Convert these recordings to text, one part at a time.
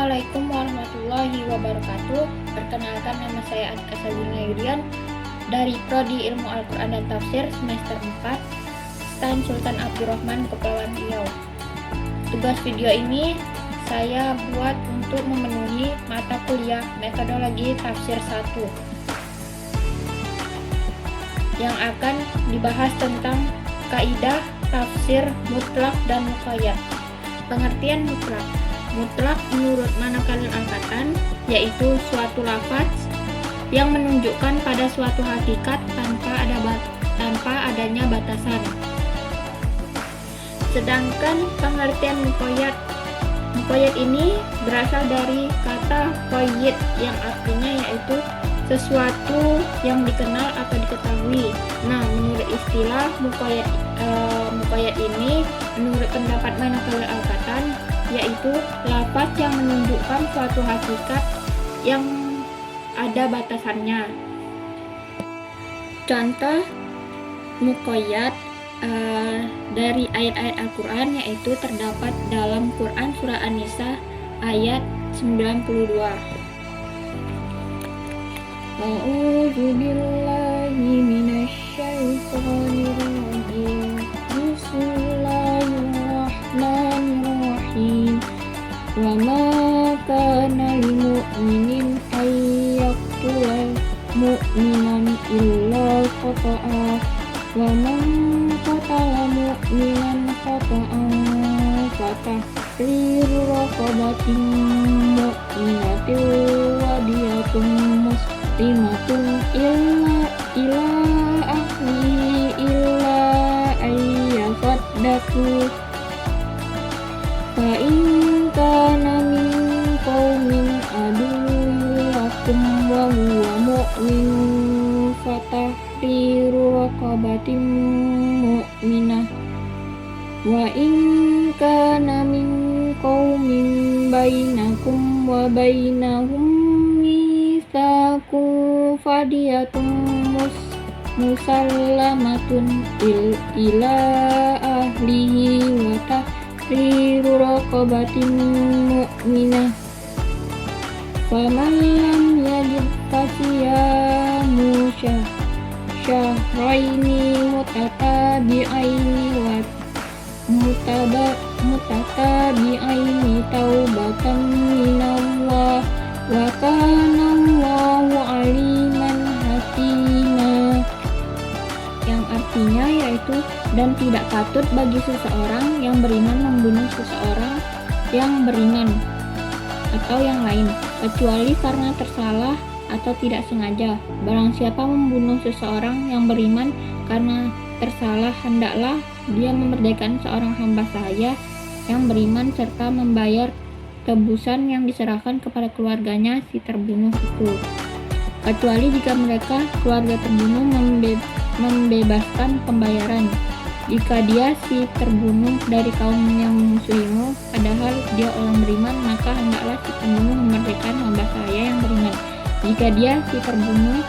Assalamualaikum warahmatullahi wabarakatuh. Perkenalkan, nama saya Anika Sabrina Yurian dari Prodi Ilmu Al-Quran dan Tafsir semester 4 STAN Sultan Abdurrahman, Kepulauan Riau. Tugas video ini saya buat untuk memenuhi mata kuliah metodologi tafsir 1 yang akan dibahas tentang kaidah tafsir mutlak dan muqayyad. Pengertian mutlak. Mutlak menurut Manakalil Angkatan yaitu suatu lafaz yang menunjukkan pada suatu hakikat tanpa adanya batasan. Sedangkan pengertian muqayyad ini berasal dari kata qayyid yang artinya yaitu sesuatu yang dikenal atau diketahui. Nah, menurut istilah muqayyad ini, menurut pendapat Manakalil Angkatan, yaitu lafaz yang menunjukkan suatu hakikat yang ada batasannya. Contoh muqayyad dari ayat-ayat Al-Quran yaitu terdapat dalam Quran Surah An-Nisa ayat 92. A'udzu billahi minasy syaithanir rajim. Bismillahirrahmanirrahim. Wa ma kana lil mu'minin ay yaqtula mu'minan illa khata'a wa man qatala mu'minan khata'an fatahriru raqabatin mu'minatin wa diyatun muslimatun ila ahli illa ayyasaddaku fa in kana min qaumin aduwwakum wa huwa mu'min fatahriru raqabatin mu'minah wa in kana min qaumin bainakum wa bainahum mitsaqun fadiyatun musallamatun ila ahlihi wa tahriru raqabatin mu'minah faman lam yajid fasiyamu syahraini mutatabi'aini wa mutatabi'aini taubatan minallah wa kana Allahu aliman hakima, yang artinya yaitu dan tidak patut bagi seseorang yang beriman membunuh seseorang yang beriman atau yang lain kecuali karena tersalah atau tidak sengaja. Barang siapa membunuh seseorang yang beriman karena tersalah, hendaklah dia memerdekakan seorang hamba sahaya yang beriman serta membayar tebusan yang diserahkan kepada keluarganya si terbunuh itu, kecuali jika mereka keluarga terbunuh membebaskan pembayaran. Jika dia si terbunuh dari kaum yang memusuhimu padahal dia orang beriman, maka hendaklah si pembunuh memerdekakan hamba sahaya yang beriman. Jika dia si terbunuh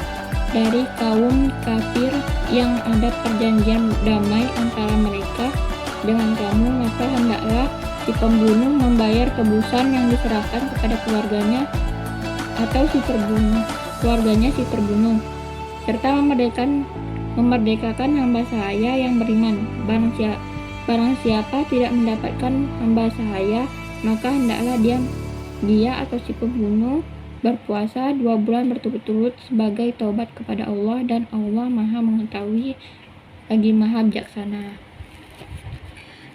dari kaum kafir yang ada perjanjian damai antara mereka dengan kamu, maka hendaklah si pembunuh membayar tebusan yang diserahkan kepada keluarganya atau keluarganya si terbunuh, serta memerdekakan hamba sahaya yang beriman. Barang siapa tidak mendapatkan hamba sahaya, maka hendaklah dia atau si pembunuh berpuasa 2 bulan berturut-turut sebagai taubat kepada Allah, dan Allah Maha mengetahui lagi Maha bijaksana.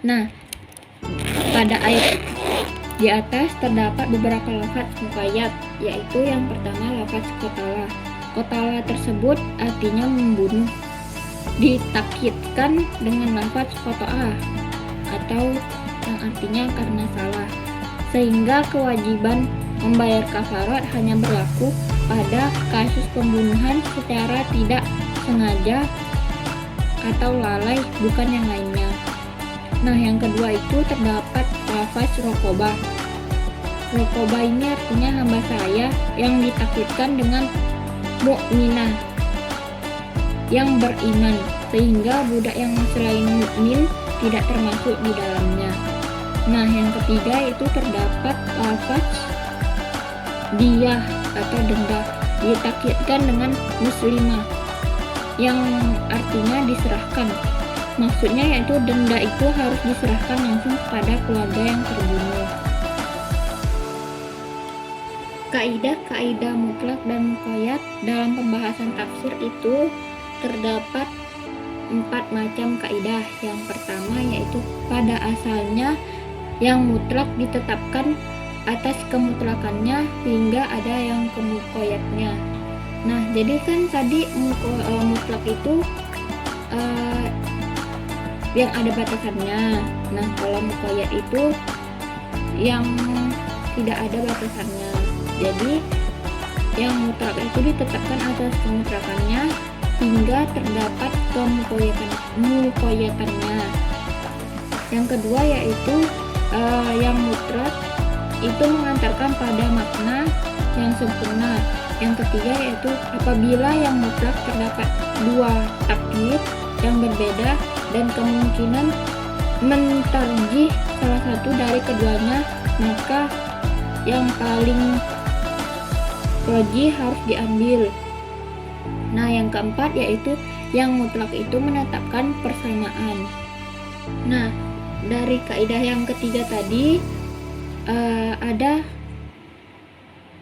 Nah, pada ayat di atas terdapat beberapa lafaz muqayyad, yaitu yang pertama lafaz qatala. Qatala tersebut artinya membunuh, ditakkidkan dengan lafaz qata'a atau yang artinya karena salah, sehingga kewajiban membayar kafarat hanya berlaku pada kasus pembunuhan secara tidak sengaja atau lalai, bukan yang lainnya. Nah, yang kedua itu terdapat lafaz raqabah. Raqabah ini artinya hamba sahaya yang ditakkidkan dengan mu'minah yang beriman, sehingga budak yang selain mukmin tidak termasuk di dalamnya. Nah, yang ketiga itu terdapat lafaz diyah atau denda, ditakyidkan dengan muslimah yang artinya diserahkan. Maksudnya yaitu denda itu harus diserahkan langsung kepada keluarga yang terbunuh. Kaidah-kaidah mutlak dan muqayyad dalam pembahasan tafsir itu terdapat 4 macam kaidah. Yang pertama yaitu pada asalnya yang mutlak ditetapkan atas kemutlakannya hingga ada yang kemuqayyadnya. Nah, jadi kan tadi mutlak itu yang ada batasannya. Nah, kalau muqayyad itu yang tidak ada batasannya. Jadi yang mutlak itu ditetapkan atas kemutlakannya hingga terdapat kemuqayyadannya. Yang kedua yaitu yang mutlak itu mengantarkan pada makna yang sempurna. Yang ketiga yaitu apabila yang mutlak terdapat 2 takyid yang berbeda dan kemungkinan mentarjih salah satu dari keduanya, maka yang paling rajih harus diambil. Nah, yang keempat yaitu yang mutlak itu menetapkan persamaan. Nah, dari kaidah yang ketiga tadi ada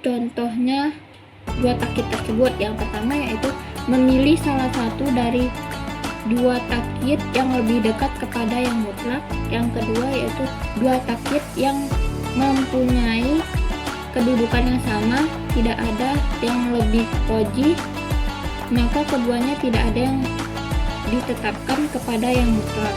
contohnya 2 takyid tersebut. Yang pertama yaitu memilih salah satu dari 2 takyid yang lebih dekat kepada yang mutlak. Yang kedua yaitu 2 takyid yang mempunyai kedudukan yang sama, tidak ada yang lebih rajih, maka keduanya tidak ada yang ditetapkan kepada yang mutlak.